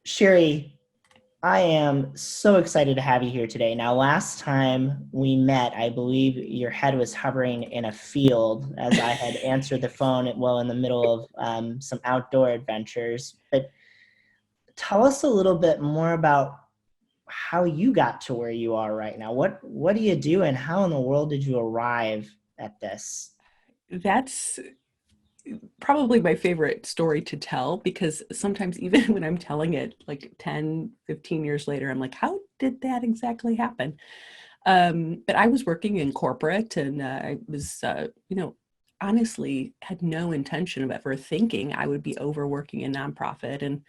Sherry, I am so excited to have you here today. Now, last time we met, I believe your head was hovering in a field as I had answered the phone while in the middle of some outdoor adventures. But tell us a little bit more about how you got to where you are right now. What do you do, and how in the world did you arrive at this? That's probably my favorite story to tell because sometimes even when I'm telling it like 10, 15 years later, I'm like, how did that exactly happen? But I was working in corporate and I was, honestly had no intention of ever thinking I would be overworking a nonprofit. And,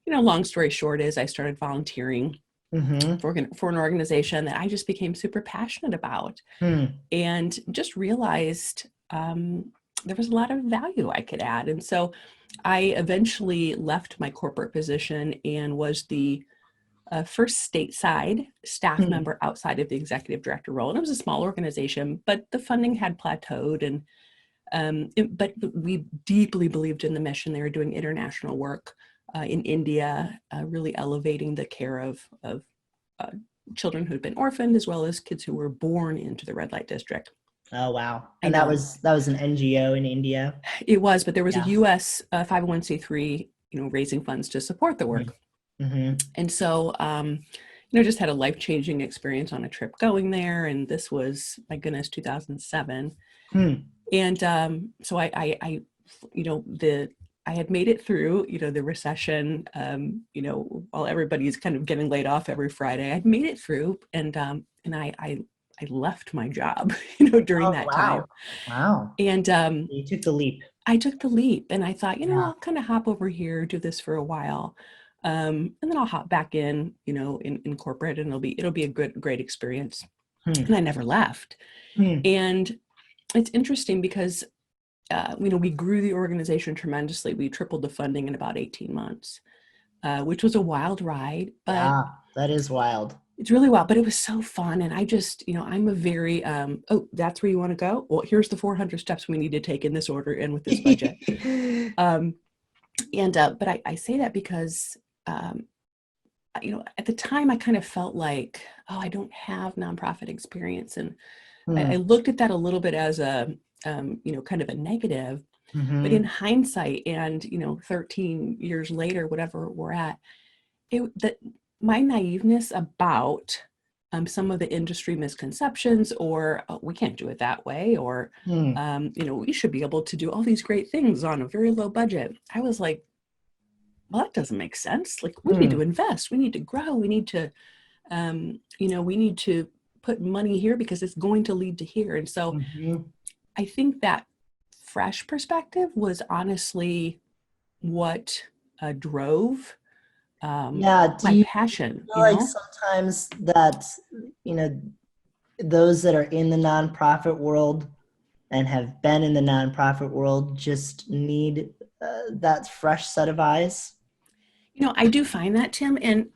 long story short is I started volunteering Mm-hmm. for an organization that I just became super passionate about Hmm. and just realized there was a lot of value I could add. And so I eventually left my corporate position and was the first stateside staff Hmm. member outside of the executive director role. And it was a small organization, but the funding had plateaued. And but we deeply believed in the mission. They were doing international work in India, really elevating the care of uh, children who'd been orphaned, as well as kids who were born into the red light district. Oh, wow. I And that know was that was an NGO in India. it was, but there was a Yeah. U.S. 501c3, raising funds to support the work. Mm-hmm. And so, just had a life changing experience on a trip going there. And this was, my goodness, 2007. Hmm. And so the I had made it through, the recession, while everybody's kind of getting laid off every Friday. I'd made it through, and I left my job, during Oh, that wow. time. Wow. And You took the leap. I took the leap, and I thought, Yeah. I'll kind of hop over here, do this for a while, and then I'll hop back in, in corporate, and it'll be a good, great experience. And Hmm. I never left. Hmm. And it's interesting because we grew the organization tremendously. We tripled the funding in about 18 months, which was a wild ride, but Yeah, that is wild. it's really wild. But it was so fun. And I just, I'm a very, oh, that's where you want to go? Well, here's the 400 steps we need to take in this order and with this budget. Um, but I say that because, um, at the time I kind of felt like, oh, I don't have nonprofit experience. And I Hmm. looked at that a little bit as kind of a negative. But in Mm-hmm. hindsight, and 13 years later, whatever we're at, that my naiveness about some of the industry misconceptions, or we can't do it that way, or Hmm. we should be able to do all these great things on a very low budget. I was like, well, that doesn't make sense. Like, we need to Hmm. invest, we need to grow, we need to, we need to put money here because it's going to lead to here. And so Mm-hmm. I think that fresh perspective was honestly what drove Yeah, do my you passion, feel like sometimes that, you know, those that are in the nonprofit world and have been in the nonprofit world just need that fresh set of eyes? I do find that, Tim, and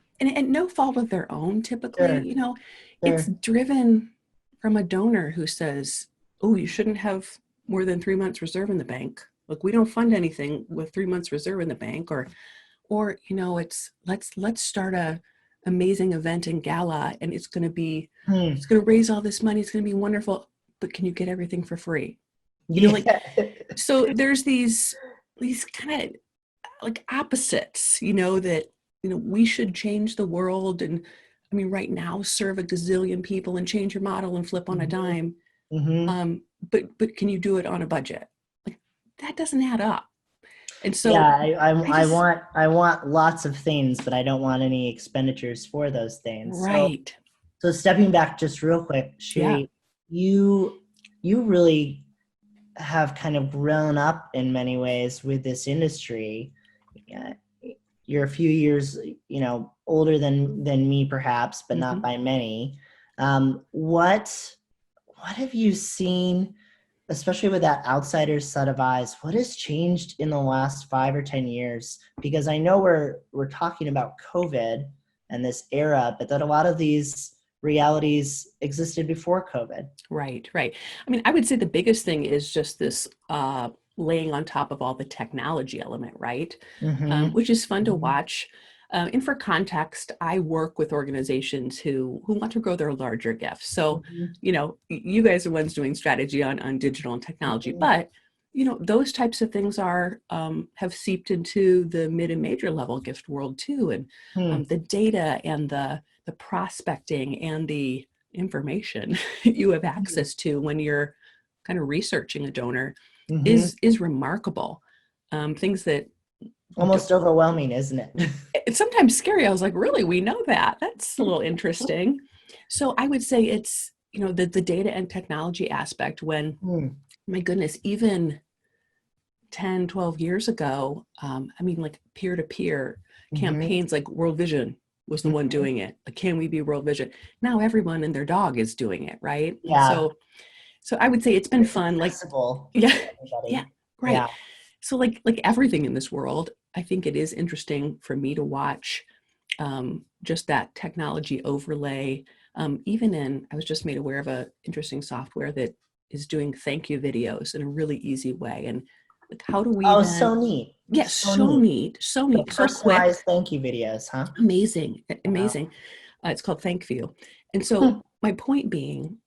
no fault of their own, typically, Sure, it's sure. driven from a donor who says, oh, you shouldn't have more than 3 months reserve in the bank. Look, we don't fund anything with 3 months reserve in the bank, or it's let's start a amazing event and gala, and it's Hmm. going to raise all this money, it's going to be wonderful, but can you get everything for free? Like, Yeah. so there's these kind of like opposites, that we should change the world, and I mean, right now, serve a gazillion people and change your model and flip on a Mm-hmm. dime. Mm-hmm. But can you do it on a budget? Like, that doesn't add up. And Yeah, so I just I want lots of things, but I don't want any expenditures for those things. right. So stepping back just real quick, Yeah. Sherry, you you really have kind of grown up in many ways with this industry. Yeah, you're a few years, older than me perhaps, but not Mhm. by many. What have you seen, especially with that outsider's set of eyes? What has changed in the last 5 or 10 years? Because I know we're talking about COVID and this era, but that a lot of these realities existed before COVID. Right, right. I mean, I would say the biggest thing is just this laying on top of all the technology element, right? Mm-hmm. Which is fun to Mm-hmm. watch. And for context, I work with organizations who want to grow their larger gifts. So, Mhm. you guys are the ones doing strategy on digital and technology, Mhm. but those types of things are have seeped into the mid and major level gift world too, and Hmm. the data and the prospecting and the information you have access to when you're kind of researching a donor Mhm. is remarkable. Things that Almost overwhelming, isn't it? it's sometimes scary. I was like, really, we know that? That's a little interesting. So I would say it's, the data and technology aspect when, Hmm. my goodness, even 10, 12 years ago, I mean, like peer-to-peer Mhm. campaigns, like World Vision was the one Mhm. doing it. Like, can we be World Vision? Now everyone and their dog is doing it, right? Yeah, So I would say it's been it's fun. Like, accessible yeah, to yeah, everybody. right. Yeah. So like everything in this world, I think it is interesting for me to watch just that technology overlay. I was just made aware of a interesting software that is doing thank you videos in a really easy way. And like, how do we Oh, then, so neat. yes, So so neat. neat, so The neat, so quick, personalized thank you videos, huh? amazing, Wow. amazing. It's called Thank You. And so Hmm. my point being,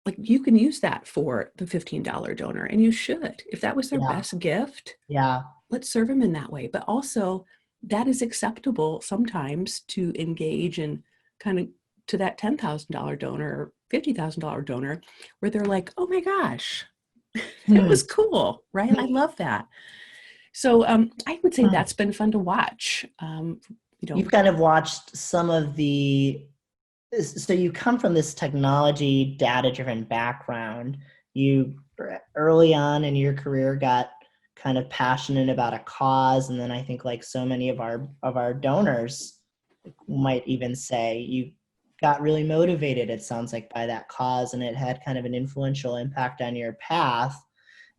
like, you can use that for the $15 donor, and you should. If that was their Yeah. best gift, Yeah. let's serve them in that way. But also, that is acceptable sometimes to engage in kind of to that $10,000 donor or $50,000 donor where they're like, oh my gosh, it Hmm. was cool, right? I Hmm. love that. So I would say Hmm. that's been fun to watch. You You've know, kind of watched some of the, so you come from this technology data driven background. You early on in your career got kind of passionate about a cause, and then I think like so many of our donors might even say you got really motivated, it sounds like, by that cause, and it had kind of an influential impact on your path,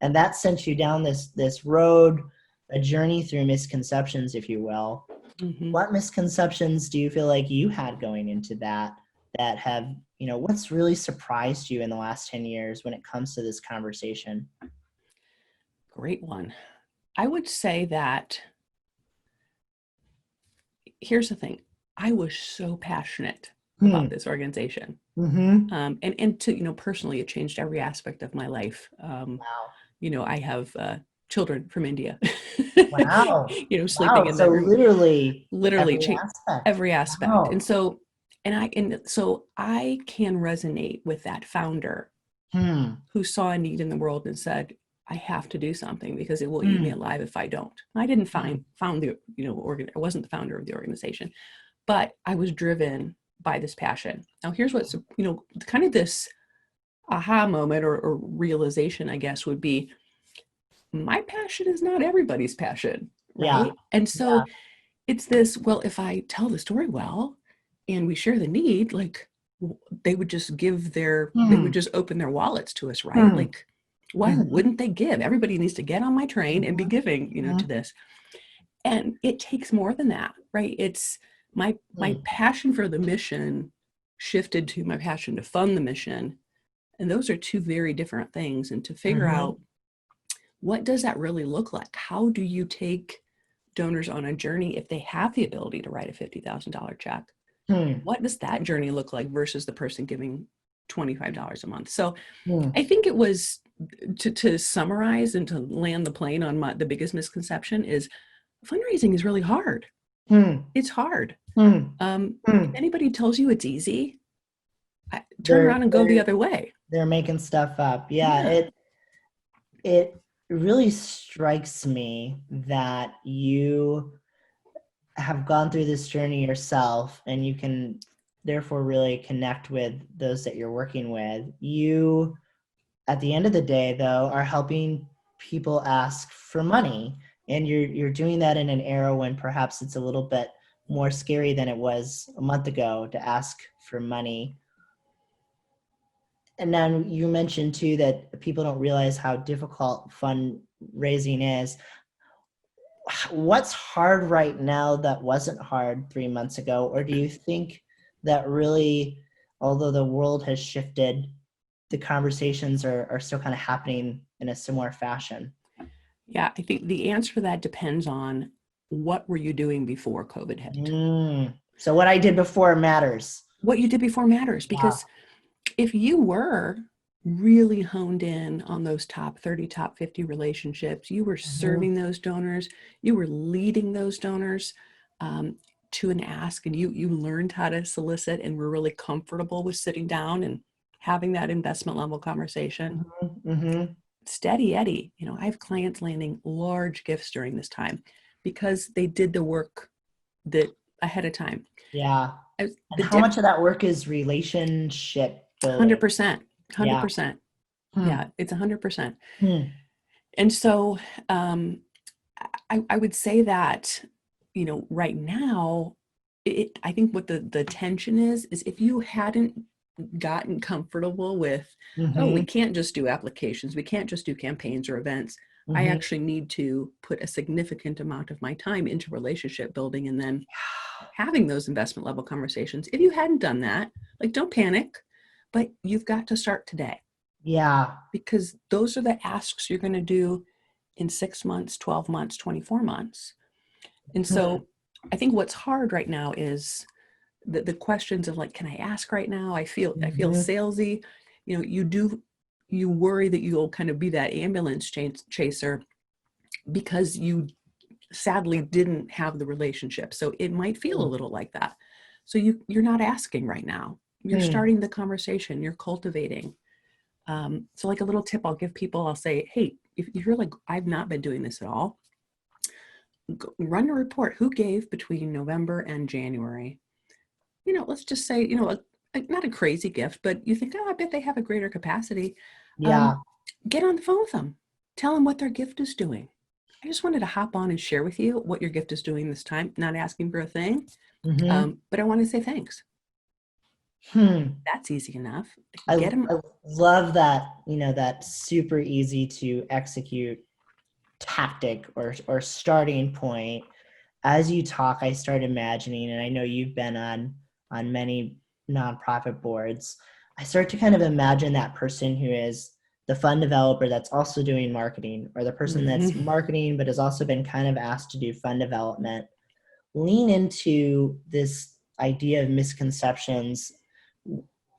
and that sent you down this road, a journey through misconceptions, if you will. mhm. What misconceptions do you feel like you had going into that have, what's really surprised you in the last 10 years when it comes to this conversation? Great one. I would say that here's the thing. I was so passionate Hmm. about this organization. Mm-hmm. And to, personally, it changed every aspect of my life. Wow. I have children from India, Wow. sleeping Wow. in So that room, literally literally every aspect. every aspect. Wow. And so I can resonate with that founder Hmm. who saw a need in the world and said, I have to do something because it will eat me Hmm. alive if I don't. I didn't Hmm. found the, I wasn't the founder of the organization, but I was driven by this passion. Now here's what's, kind of this aha moment or realization, I guess, would be my passion is not everybody's passion, Yeah. right? And Yeah. so it's this, well, if I tell the story well and we share the need, like they would just they would Hmm. just open their wallets to us, right? Hmm. Like, why Mm-hmm. wouldn't they give? Everybody needs to get on my train and be giving, Mm-hmm. to this. And it takes more than that, right? It's my Hmm. passion for the mission shifted to my passion to fund the mission. And those are two very different things. And to figure Mm-hmm. out what does that really look like? How do you take donors on a journey if they have the ability to write a $50,000 check? Hmm. What does that journey look like versus the person giving $25 a month? So Hmm. I think it was to summarize and to land the plane on the biggest misconception is fundraising is really hard. Hmm. It's hard. Hmm. If Hmm. anybody tells you it's easy, turn They're around and go the they're other way. they're making stuff up. Yeah, Yeah. it really strikes me that you have gone through this journey yourself, and you can therefore really connect with those that you're working with. You, at the end of the day, though, are helping people ask for money, and you're doing that in an era when perhaps it's a little bit more scary than it was a month ago to ask for money. And then you mentioned too that people don't realize how difficult fundraising is. What's hard right now that wasn't hard 3 months ago? Or do you think that really, although the world has shifted, the conversations are still kind of happening in a similar fashion? Yeah, I think the answer to that depends on what were you doing before COVID hit? So what I did before matters. What you did before matters, Yeah. because if you were really honed in on those top 30, top 50 relationships, you were Mhm. serving those donors, you were leading those donors to an ask, and you learned how to solicit and were really comfortable with sitting down and having that investment level conversation. Mhm. Steady Eddie, I have clients landing large gifts during this time because they did the work that ahead of time. Yeah. And The how much of that work is relationship building? 100%, Yeah. 100%. Hmm. Yeah, it's 100%. Hmm. And so I would say that, right now, I think what the tension is if you hadn't gotten comfortable with, oh, we Mhm. can't just do applications, we can't just do campaigns or events. I Mhm. actually need to put a significant amount of my time into relationship building and then having those investment level conversations. If you hadn't done that, like, don't panic, but you've got to start today, Yeah. because those are the asks you're going to do in 6 months, 12 months, 24 months. And Hmm. so I think what's hard right now is the questions of, like, can I ask right now? I feel Mhm. salesy. You worry that you'll kind of be that ambulance chaser because you sadly didn't have the relationship. So it might feel a Hmm. little like that. So you're not asking right now. You're Hmm. starting the conversation, you're cultivating. So, like, a little tip I'll give people, I'll say, hey, if you're like, I've not been doing this at all, run a report. Who gave between November and January? Let's just say, not a crazy gift, but you think, oh, I bet they have a greater capacity. Yeah. Um, get on the phone with them. Tell them what their gift is doing. I just wanted to hop on and share with you what your gift is doing this time, not asking for a thing. Mhm. But I want to say thanks. Hmm. That's easy enough. I, Get them. I love that, that super easy to execute tactic or starting point. As you talk, I start imagining, and I know you've been on many nonprofit boards. I start to kind of imagine that person who is the fund developer that's also doing marketing, or the person that's Mhm. marketing but has also been kind of asked to do fund development. Lean into this idea of misconceptions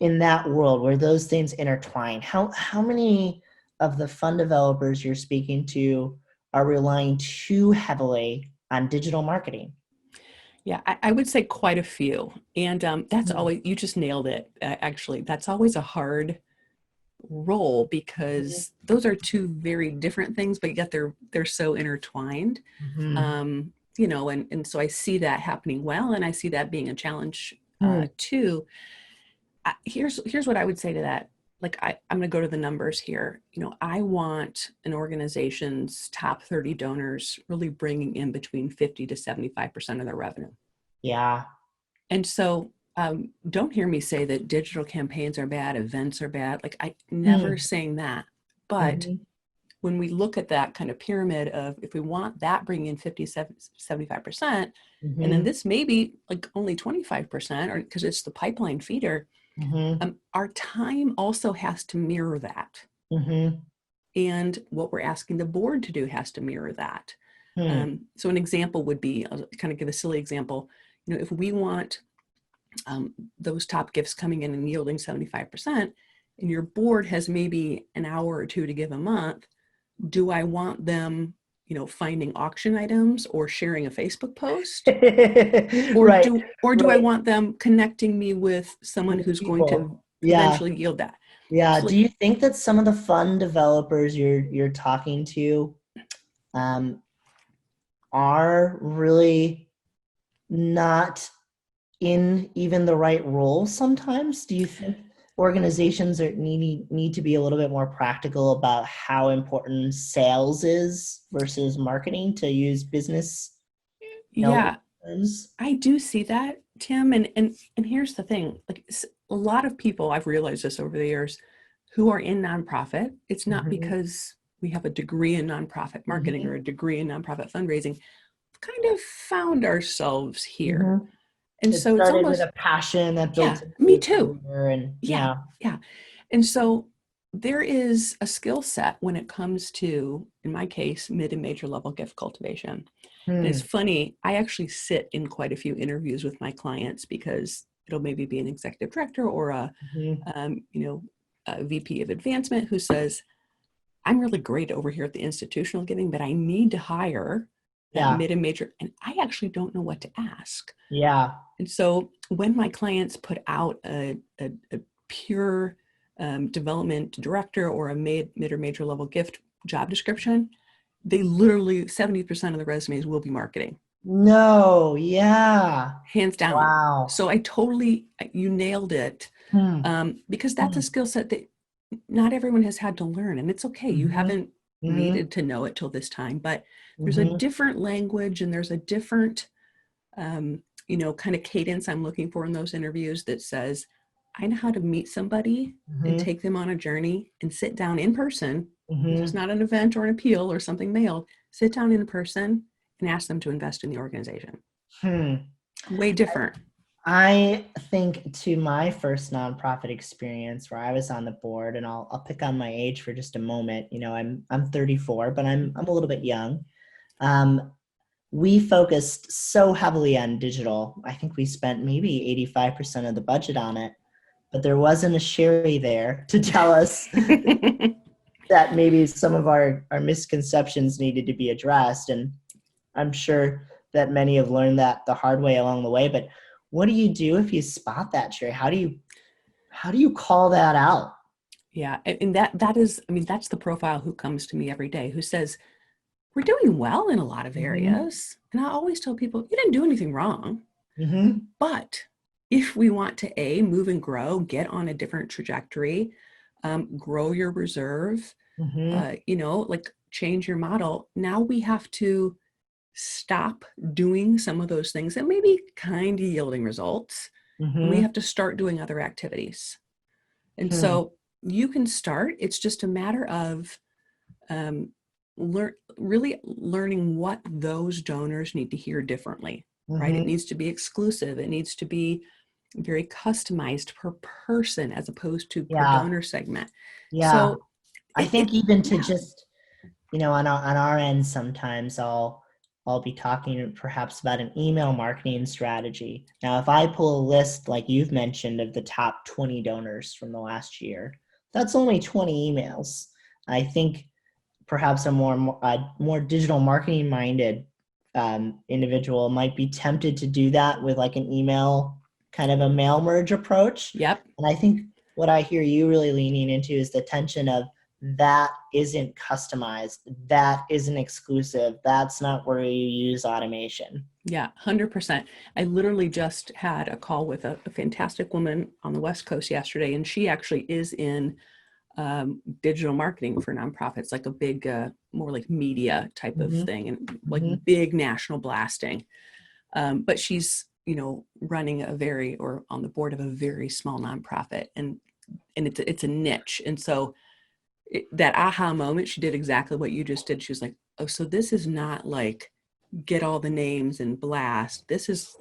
in that world where those things intertwine. How many of the fund developers you're speaking to are relying too heavily on digital marketing? Yeah, I would say quite a few. And that's Mhm. always, you just nailed it. Actually, that's always a hard role because those are two very different things, but yet they're so intertwined. Mhm. And so I see that happening well, and I see that being a challenge Mhm. too. Here's what I would say to that. Like, I'm going to go to the numbers here. I want an organization's top 30 donors really bringing in between 50 to 75% of their revenue. Yeah. And so don't hear me say that digital campaigns are bad, events are bad. Like, I never Mhm. saying that. But Mhm. when we look at that kind of pyramid of, if we want that bringing in 50, 75%, and then Mhm. this may be like only 25%, or because it's the pipeline feeder, Mhm. our time also has to mirror that. Mhm. And what we're asking the board to do has to mirror that. Mhm. So an example would be, I'll kind of give a silly example. If we want those top gifts coming in and yielding 75%, and your board has maybe an hour or two to give a month, do I want them, finding auction items or sharing a Facebook post? Or Right. do I Right. want them connecting me with someone With who's going to people. Yeah. eventually yield that? Yeah. So, Do like, you think that some of the fund developers you're talking to um, are really not in even the right role sometimes? Do you think organizations need to be a little bit more practical about how important sales is versus marketing, to use business, yeah, terms? I do see that, Tim. And here's the thing, like, a lot of people, I've realized this over the years, who are in nonprofit, it's not Mhm. because we have a degree in nonprofit marketing or Mhm. a degree in nonprofit fundraising. We've kind of found ourselves here. Mhm. And It so it's started with almost, a passion that yeah, built into me a too. career, and Yeah, yeah. yeah. And so there is a skill set when it comes to, in my case, mid and major level gift cultivation. And it's Hmm. funny, I actually sit in quite a few interviews with my clients because it'll maybe be an executive director or Hmm. you know, a VP of advancement who says, I'm really great over here at the institutional giving, but I need to hire that Yeah. mid and major, and I actually don't know what to ask. Yeah. And so when my clients put out a pure development director or a mid or major level gift job description, they literally 70% of the resumes will be marketing, No. Yeah. hands down. Wow. So you nailed it, Hmm. because that's a Hmm. skill set that not everyone has had to learn, and it's okay. You Hmm. haven't Hmm. needed to know it till this time, but there's a Hmm. different language and there's a different um, kind of cadence I'm looking for in those interviews that says, I know how to meet somebody and Hmm. take them on a journey and sit down in person. This is Hmm. not an event or an appeal or something mailed. Sit down in person and ask them to invest in the organization. Hmm. Way different. I think to my first nonprofit experience where I was on the board, and I'll pick on my age for just a moment. I'm 34, but I'm a little bit young. Um, we focused so heavily on digital. I think we spent maybe 85% of the budget on it, but there wasn't a Sherry there to tell us that maybe some of our misconceptions needed to be addressed. And I'm sure that many have learned that the hard way along the way. But what do you do if you spot that, Sherry? How do you call that out? Yeah, and that is, I mean, that's the profile who comes to me every day who says, we're doing well in a lot of Mm-hmm. areas. And I always tell people, you didn't do anything wrong. Mm-hmm. But if we want to move and grow, get on a different trajectory, grow your reserve, Mm-hmm. like change your model, now we have to stop doing some of those things that may be kind of yielding results, and we Mm-hmm. have to start doing other activities. And Hmm. so you can start. It's just a matter of um, really learning what those donors need to hear differently, right? It Mm-hmm. needs to be exclusive. It needs to be very customized per person as opposed to per Yeah. donor segment. Yeah. So I think even to yeah, just, on our end, sometimes I'll be talking perhaps about an email marketing strategy. Now, if I pull a list like you've mentioned of the top 20 donors from the last year, that's only 20 emails. I think perhaps a more digital marketing minded individual might be tempted to do that with like an email kind of a mail merge approach. yep, And I think what I hear you really leaning into is the tension of that isn't customized, that isn't exclusive, that's not where you use automation. yeah, 100%. I literally just had a call with a fantastic woman on the West Coast yesterday, and she actually is in digital marketing for nonprofits, like a big, more like media type of Mm-hmm. thing, and like Mm-hmm. big national blasting. But she's, running or on the board of a very small nonprofit, and it's a niche. And so that aha moment, she did exactly what you just did. She was like, oh, so this is not like get all the names and blast. This is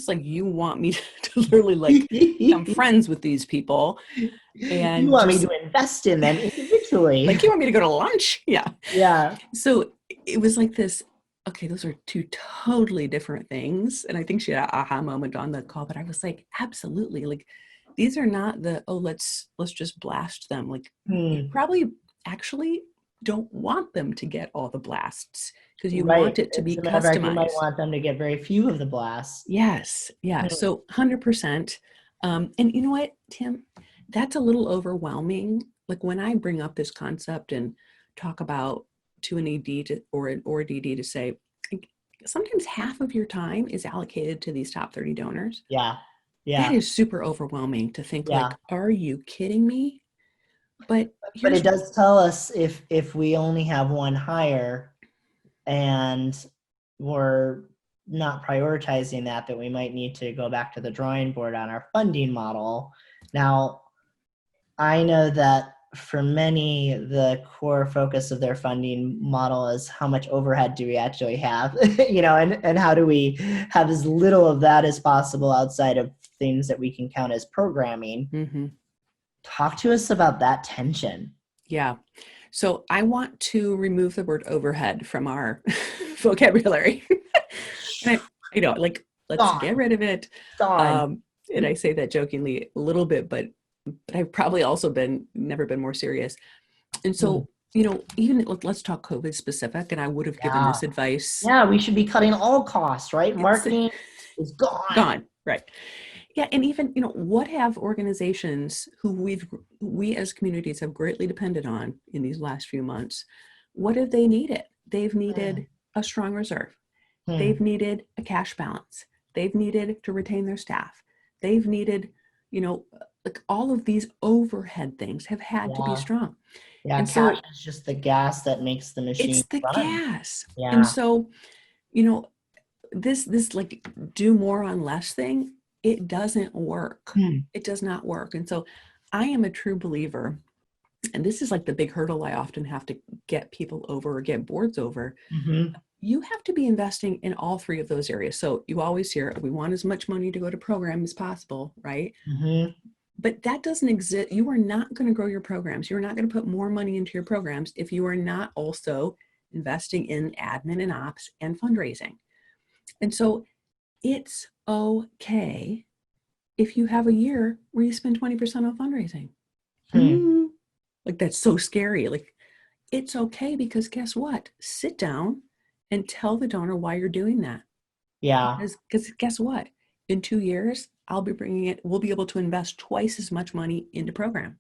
like you want me to literally like become friends with these people You and want me just to invest in them individually. like you want me to go to lunch. Yeah. Yeah. So it was like this, okay, those are two totally different things. And I think she had an aha moment on the call, but I was like, absolutely. Like these are not oh, let's just blast them. Like you Hmm. probably actually don't want them to get all the blasts because you want Right. it to As be a matter of fact, you might customized. want them to get very few of the blasts. Yes. Yeah. Hmm. So 100%. And you know what, Tim, that's a little overwhelming. Like when I bring up this concept and talk about to an ED or DD to say, like, sometimes half of your time is allocated to these top 30 donors. Yeah. That Yeah. is super overwhelming to think Yeah. like, are you kidding me? But But it here's, does tell us if we only have one hire and we're not prioritizing that we might need to go back to the drawing board on our funding model. Now, I know that for many, the core focus of their funding model is how much overhead do we actually have, and how do we have as little of that as possible outside of things that we can count as programming. mm-hmm. Talk to us about that tension. Yeah. So I want to remove the word overhead from our vocabulary. And like, let's get Gone, rid of it. gone. Um, and I say that jokingly a little bit, but I've probably also never been more serious. And Hmm. so, even let's talk COVID specific, and I would have given Yeah. this advice. Yeah, we should be cutting all costs, right? It's Marketing is gone. gone, right? Yeah, and even, what have organizations who we as communities have greatly depended on in these last few months, what have they needed? They've Hmm. needed a strong reserve. Hmm. They've needed a cash balance. They've needed to retain their staff. They've needed, like all of these overhead things have had to be Yeah. strong. Yeah, And cash so is just the gas that makes the it's machine the run. gas. And Yeah. so, you know, this like do more on less thing, it doesn't work. Hmm. It does not work. And so I am a true believer, and this is like the big hurdle I often have to get people over or get boards over. Mm-hmm. You have to be investing in all three of those areas. So you always hear, we want as much money to go to program as possible, right? Mm-hmm. But that doesn't exist. You are not going to grow your programs. You're not going to put more money into your programs if you are not also investing in admin and ops and fundraising. And so it's okay if you have a year where you spend 20% on fundraising. Hmm. Like that's so scary. Like it's okay because guess what? Sit down and tell the donor why you're doing that. Yeah. Because guess what? In 2 years, we'll be able to invest twice as much money into program.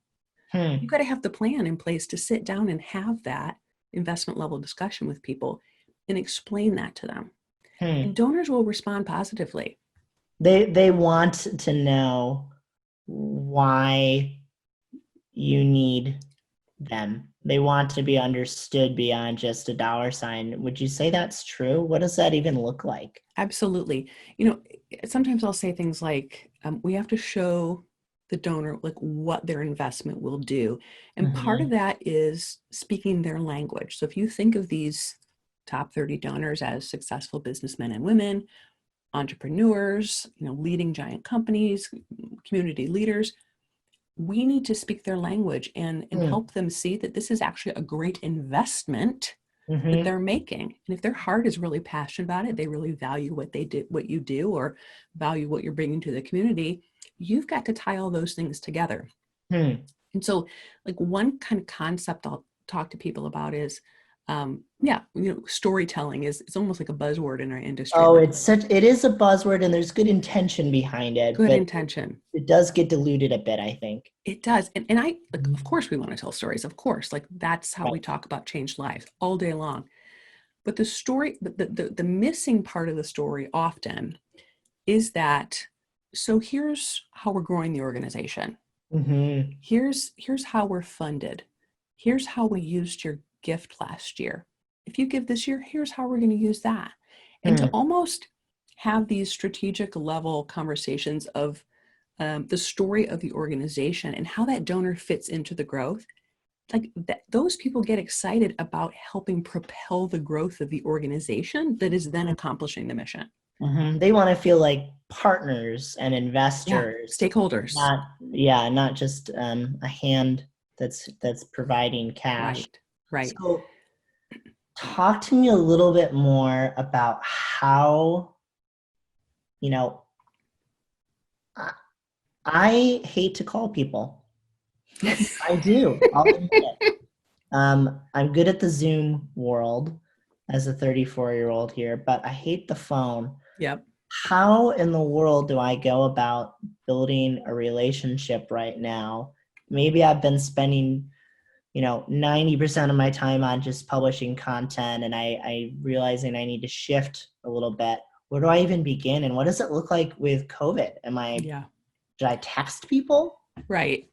Hmm. You got to have the plan in place to sit down and have that investment level discussion with people and explain that to them. And Hmm. donors will respond positively. They want to know why you need them. They want to be understood beyond just a dollar sign. Would you say that's true? What does that even look like? Absolutely. Sometimes I'll say things like, we have to show the donor like what their investment will do. And part of Mm-hmm. that is speaking their language. So if you think of these top 30 donors as successful businessmen and women, entrepreneurs, leading giant companies, community leaders, we need to speak their language and Hmm. help them see that this is actually a great investment that Mm-hmm. they're making. And if their heart is really passionate about it, they really value what they do, what you do, or value what you're bringing to the community, you've got to tie all those things together. Hmm. And so, like one kind of concept I'll talk to people about is, yeah, storytelling is it's almost like a buzzword in our industry. Oh, Like it is a buzzword and there's good intention behind it, good but intention. it does get diluted a bit, I think. It does. And I, like, of course, we want to tell stories. Of course, like that's how we Right. talk about changed lives all day long. But the story, the missing part of the story often is that, so here's how we're growing the organization. Mm-hmm. Here's how we're funded. Here's how we used your gift last year. If you give this year, here's how we're going to use that. And to Hmm. almost have these strategic level conversations of the story of the organization and how that donor fits into the growth, like that, those people get excited about helping propel the growth of the organization that is then accomplishing the mission. Mm-hmm. They want to feel like partners and Yeah, investors, stakeholders. not just a hand that's providing cash. Right, right. So, talk to me a little bit more about how, you know, I, I hate to call people. I do. I'll admit it. I'm good at the Zoom world as a 34-year-old here, but I hate the phone. Yep. How in the world do I go about building a relationship right now? Maybe I've been spending, 90% of my time on just publishing content and I realizing I need to shift a little bit. Where do I even begin? And what does it look like with COVID? Yeah. Should I text people? Right.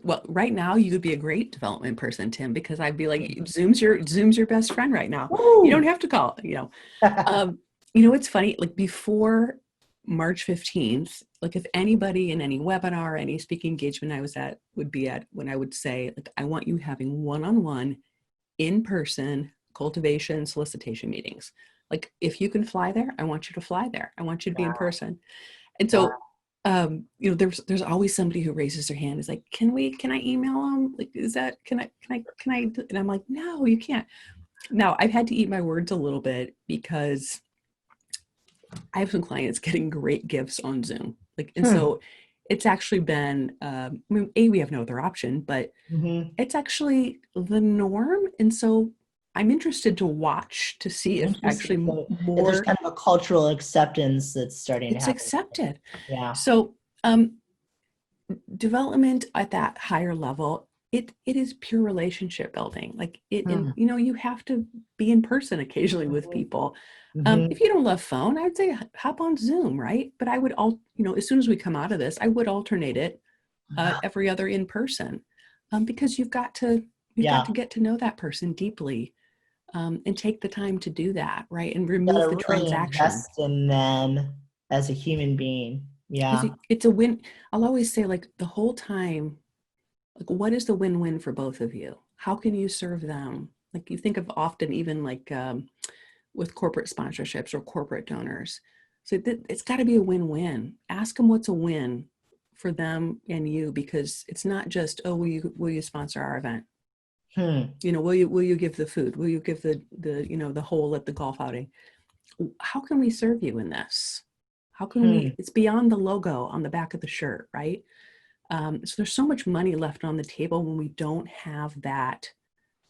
Well, right now you would be a great development person, Tim, because I'd be like, Zoom's your best friend right now. You don't Woo! have to call. Um, it's funny, like before March 15th, like if anybody in any webinar, any speaking engagement I was at would be at when I would say, like, I want you having one-on-one in-person cultivation solicitation meetings. Like if you can fly there, I want you to fly there. I want you to be in Wow. person. And Wow. so There's always somebody who raises their hand. Is like, can I email them? Like, is that, can I, and I'm like, no, you can't. Now I've had to eat my words a little bit because I have some clients getting great gifts on Zoom. Like, and Hmm. so it's actually been, I mean, A, we have no other option, but Mm-hmm. it's actually the norm. And so I'm interested to watch to see if Interesting. actually So there's more kind of a cultural acceptance that's starting to it's happen. accepted. Yeah. So development at that higher level, it is pure relationship building. Like it, and Hmm. you have to be in person occasionally with Mm-hmm. people. Mm-hmm. If you don't love phone, I would say hop on Zoom, right? But I would as soon as we come out of this, I would alternate it every other in person, because you've got to Yeah. get to know that person deeply, and take the time to do that, right? And Got remove the to really transaction. invest in them as a human being. Yeah. It's a win. I'll always say, like, the whole time, like, what is the win-win for both of you? How can you serve them? Like, you think of often, even like, with corporate sponsorships or corporate donors. So it's got to be a win-win. Ask them what's a win for them and you, because it's not just, oh, will you sponsor our event? Hmm. Will you give the food? Will you give the hole at the golf outing? How can we serve you in this? How can Hmm. we? It's beyond the logo on the back of the shirt, right? So there's so much money left on the table when we don't have that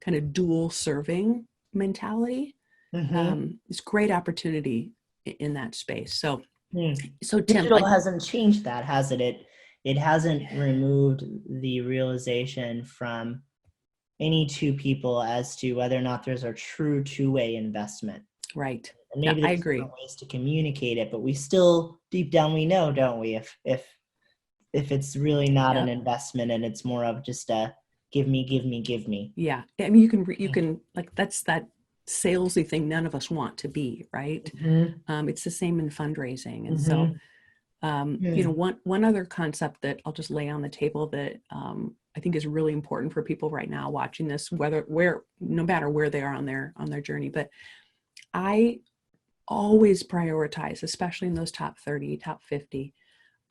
kind of dual serving mentality. Mm-hmm. It's great opportunity in that space. So, Hmm. so Tim, Digital like, hasn't changed that, has it? It hasn't removed the realization from any two people as to whether or not there's a true two-way investment. right. And Yeah, maybe I there's agree. different ways to communicate it, but we still deep down we know, don't we? If it's really not an Yep. investment and it's more of just a give me, give me, give me. Yeah. I mean, you can like, that's that salesy thing none of us want to be, right? Mm-hmm. It's the same in fundraising. And so, Mm-hmm. Hmm. one other concept that I'll just lay on the table that, I think is really important for people right now watching this, no matter where they are on their journey. But I always prioritize, especially in those top 30, top 50.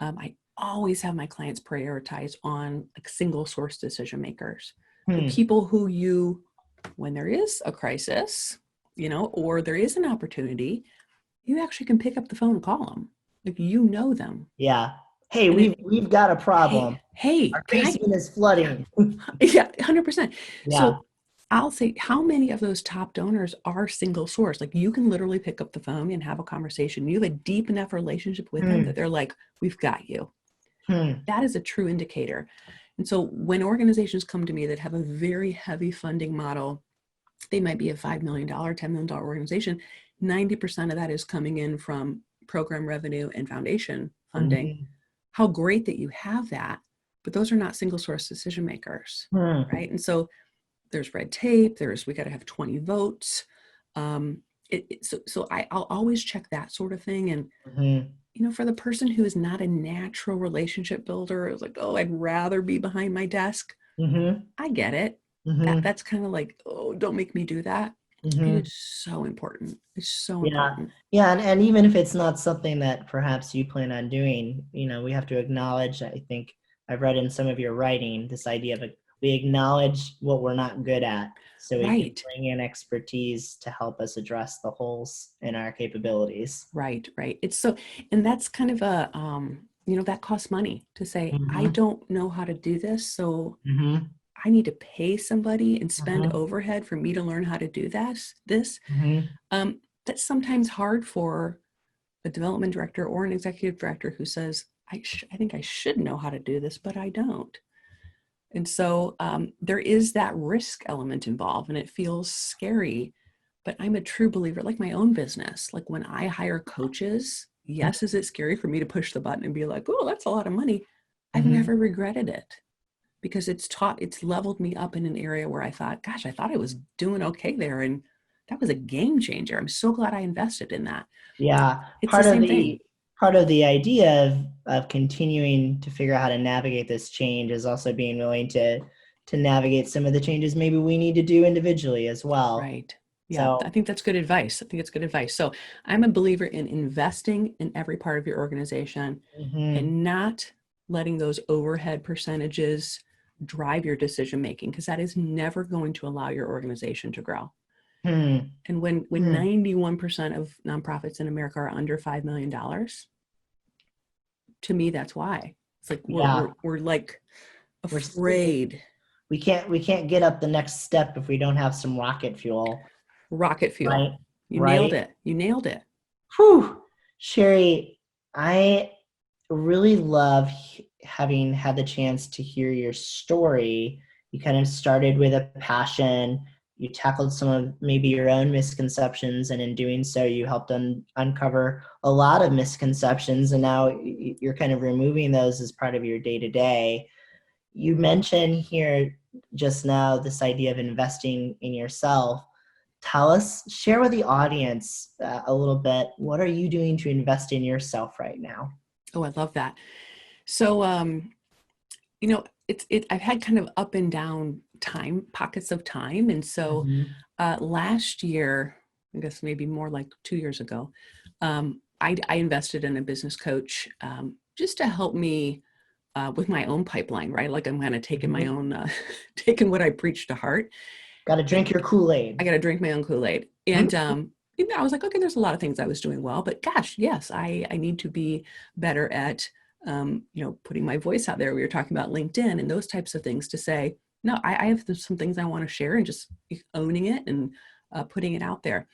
I always have my clients prioritize on, like, single source decision makers, the Hmm. people who when there is a crisis, or there is an opportunity, you actually can pick up the phone and call them. Like, them. Yeah. Hey, And we've got a hey, problem. hey, Our can I? basement is flooding. Yeah, 100%. Yeah. So I'll say, how many of those top donors are single source? Like, you can literally pick up the phone and have a conversation. You have a deep enough relationship with them that Hmm. they're like, we've got you. Hmm. That is a true indicator. And so when organizations come to me that have a very heavy funding model, they might be a $5 million, $10 million organization. 90% of that is coming in from program revenue and foundation funding. Mm-hmm. How great that you have that, but those are not single source decision makers, Hmm. right? And so there's red tape. We got to have 20 votes. I'll always check that sort of thing. And, Mm-hmm. for the person who is not a natural relationship builder, it's like, oh, I'd rather be behind my desk. Mm-hmm. I get it. Mm-hmm. That's kind of like, oh, don't make me do that. It Mm-hmm. is so important. It's so Yeah. important. Yeah. And even if it's not something that perhaps you plan on doing, we have to acknowledge, I think I've read in some of your writing, this idea of we acknowledge what we're not good at so we can Right. bring in expertise to help us address the holes in our capabilities. Right. Right. And that's kind of that costs money to say, I Mm-hmm. don't know how to do this. So Mm-hmm. I need to pay somebody and spend Mm-hmm. overhead for me to learn how to do this. Mm-hmm. That's sometimes hard for a development director or an executive director who says, I think I should know how to do this, but I don't. And so, there is that risk element involved, and it feels scary. But I'm a true believer, like my own business. Like, when I hire coaches, yes, is it scary for me to push the button and be like, oh, that's a lot of money? I've Mm-hmm. never regretted it, because it's leveled me up in an area where I thought, gosh, I thought I was doing okay there. And that was a game changer. I'm so glad I invested in that. Yeah, It's the same thing. part of the idea of continuing to figure out how to navigate this change is also being willing to navigate some of the changes maybe we need to do individually as well. Right. Yeah, So, I think that's good advice. I think it's good advice. So I'm a believer in investing in every part of your organization mhm. and not letting those overhead percentages drive your decision making, because that is never going to allow your organization to grow. Hmm. And when Hmm. 91% of nonprofits in America are under $5 million, to me, that's why. It's like Yeah, we're like we're still, afraid. we can't get up the next step if we don't have some rocket fuel, Rocket fuel. right? You nailed Right? it. You nailed it. Whew. Sherry, I really love having had the chance to hear your story. You kind of started with a passion. You tackled some of maybe your own misconceptions, and in doing so, you helped uncover a lot of misconceptions. And now you're kind of removing those as part of your day to day. You mentioned here just now this idea of investing in yourself. Tell us, share with the audience a little bit. What are you doing to invest in yourself right now? Oh, I love that. So, I've had kind of up and down pockets of time. And so Mhm. last year, I guess maybe more like 2 years ago, I invested in a business coach, just to help me with my own pipeline, right? Like I'm kind of taking my Mhm. own, taking what I preach to heart. Got to drink your Kool-Aid. I got to drink my own Kool-Aid. And, I was like, okay, there's a lot of things I was doing well, but gosh, yes, I need to be better at, putting my voice out there. We were talking about LinkedIn and those types of things to say, no, I have some things I want to share, and just owning it and putting it out there.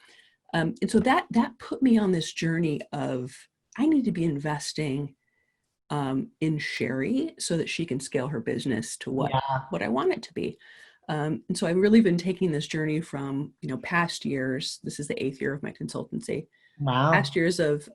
And so that put me on this journey of, I need to be investing in Sherry so that she can scale her business to Yeah. what I want it to be. And so I've really been taking this journey from, past years. This is the 8th year of my consultancy. Past Wow. years of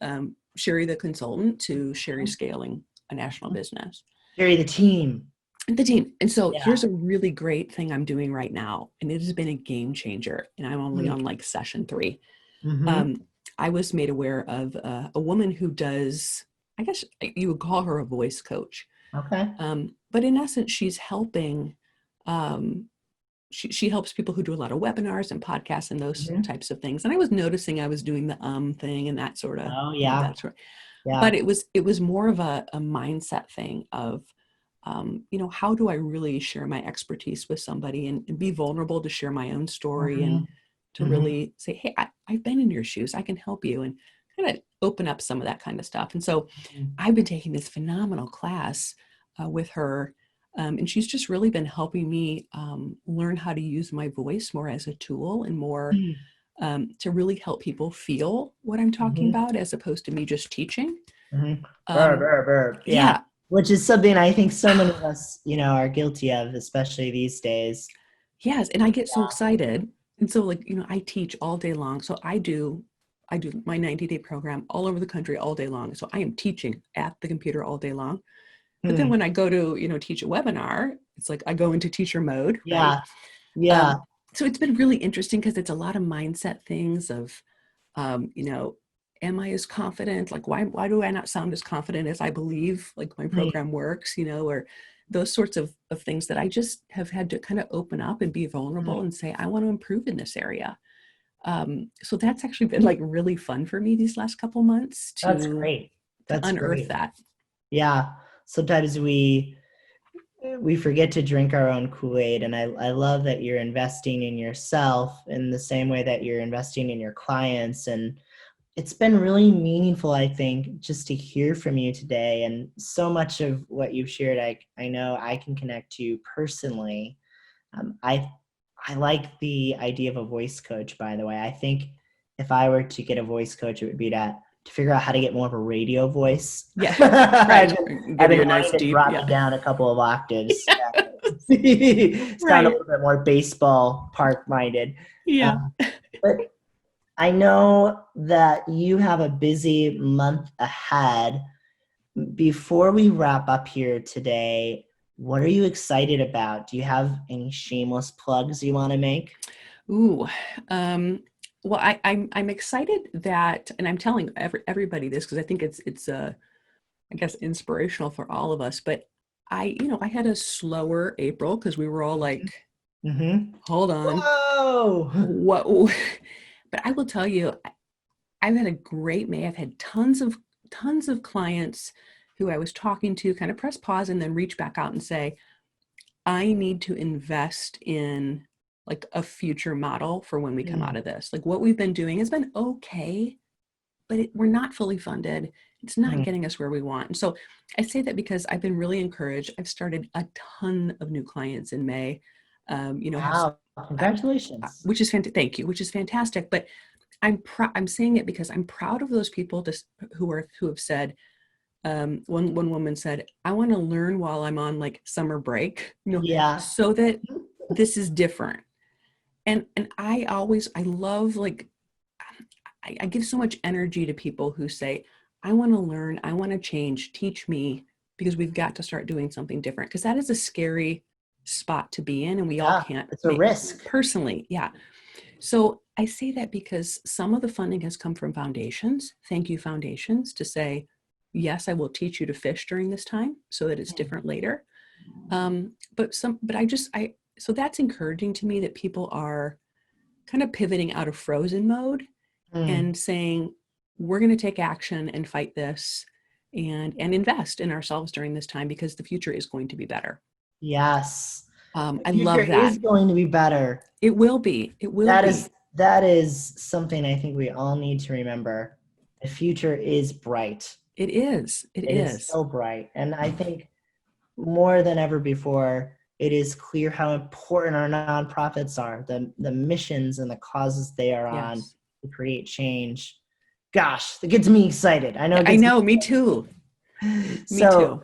Sherry the consultant to Sherry scaling a national business. Carry the team. The team. And so Yeah. here's a really great thing I'm doing right now, and it has been a game changer. And I'm only on like session 3. Mm-hmm. Um, I was made aware of a woman who does, I guess you would call her a voice coach. Okay. But in essence, she's helping. Um, she helps people who do a lot of webinars and podcasts and those Mm-hmm. types of things. And I was noticing I was doing the thing and that sort of, Oh, yeah. that sort. But Yeah. it was more of a mindset thing of, how do I really share my expertise with somebody, and be vulnerable to share my own story, Mm-hmm. and to Mm-hmm. really say, hey, I've been in your shoes, I can help you, and kind of open up some of that kind of stuff. And so I've been taking this phenomenal class with her. And she's just really been helping me learn how to use my voice more as a tool, and more to really help people feel what I'm talking Mm-hmm. about, as opposed to me just teaching. Mm-hmm. Burr, Um, burr, burr. Yeah. yeah, Which is something I think so many of us, are guilty of, especially these days. yes, and I get so excited. And so, like, I teach all day long. So I do my 90-day program all over the country all day long. So I am teaching at the computer all day long. But then Hmm. when I go to, teach a webinar, it's like I go into teacher mode, right? Yeah. Yeah. Um, so it's been really interesting, because it's a lot of mindset things of, um, you know, am I as confident? Like, why do I not sound as confident as I believe like my Hmm. program works, or those sorts of things that I just have had to kind of open up and be vulnerable and say, I want to improve in this area. So that's actually been like really fun for me these last couple months That's to great. to That's unearth great. that. Yeah. Sometimes we forget to drink our own Kool-Aid, and I love that you're investing in yourself in the same way that you're investing in your clients. And it's been really meaningful, I think, just to hear from you today. And so much of what you've shared, I know I can connect to personally. I like the idea of a voice coach, by the way. I think if I were to get a voice coach, it would be to figure out how to get more of a radio voice. Yeah, I've right. been, I've Give been you a nice wanting to deep, drop yeah. me down a couple of octaves. Yeah, Sound a right. little bit more baseball park minded. Yeah. But I know that you have a busy month ahead. Before we wrap up here today, what are you excited about? Do you have any shameless plugs you want to make? Ooh. Well, I'm excited that, and I'm telling everybody this because I think it's I guess inspirational for all of us. But I had a slower April because we were all like, Mm-hmm. hold on. Whoa. What? But I will tell you, I've had a great May. I've had tons of clients who I was talking to kind of press pause and then reach back out and say, I need to invest in like a future model for when we come out Mm. of this. Like what we've been doing has been okay, but we're not fully funded. It's not Mm. getting us where we want. And so I say that because I've been really encouraged. I've started a ton of new clients in May. Wow. Congratulations. Which is fantastic. Thank you, which is fantastic. But I'm saying it because I'm proud of those people who have said. One woman said, "I want to learn while I'm on like summer break, Yeah. so that this is different." And I love like I give so much energy to people who say, I want to learn, I want to change, teach me, because we've got to start doing something different. Because that is a scary spot to be in, and we all Yeah. can't It's a make risk. personally. Yeah. So I say that because some of the funding has come from foundations. Thank you, foundations, to say, yes, I will teach you to fish during this time so that it's different later. So that's encouraging to me that people are kind of pivoting out of frozen mode Mm. and saying, we're going to take action and fight this and invest in ourselves during this time because the future is going to be better. Yes. The I future love is that. going to be better. It will be. It will That be. is that is something I think we all need to remember. The future is bright. It is. It It is is. so bright. And I think more than ever before, it is clear how important our nonprofits are, the missions and the causes they are on Yes. to create change. Gosh, that gets me excited. I know Yeah, it I gets me. know. Me too. Me So, too.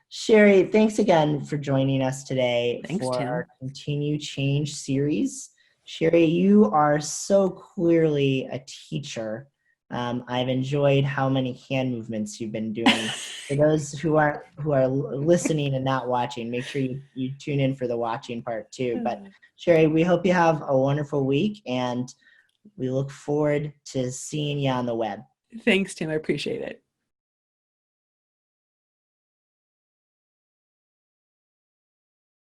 Sherry, thanks again for joining us today Thanks, for our Tim. Continue Change series. Sherry, you are so clearly a teacher. I've enjoyed how many hand movements you've been doing. For those who are listening and not watching, make sure you tune in for the watching part too. But Sherry, we hope you have a wonderful week, and we look forward to seeing you on the web. Thanks, Tim. I appreciate it.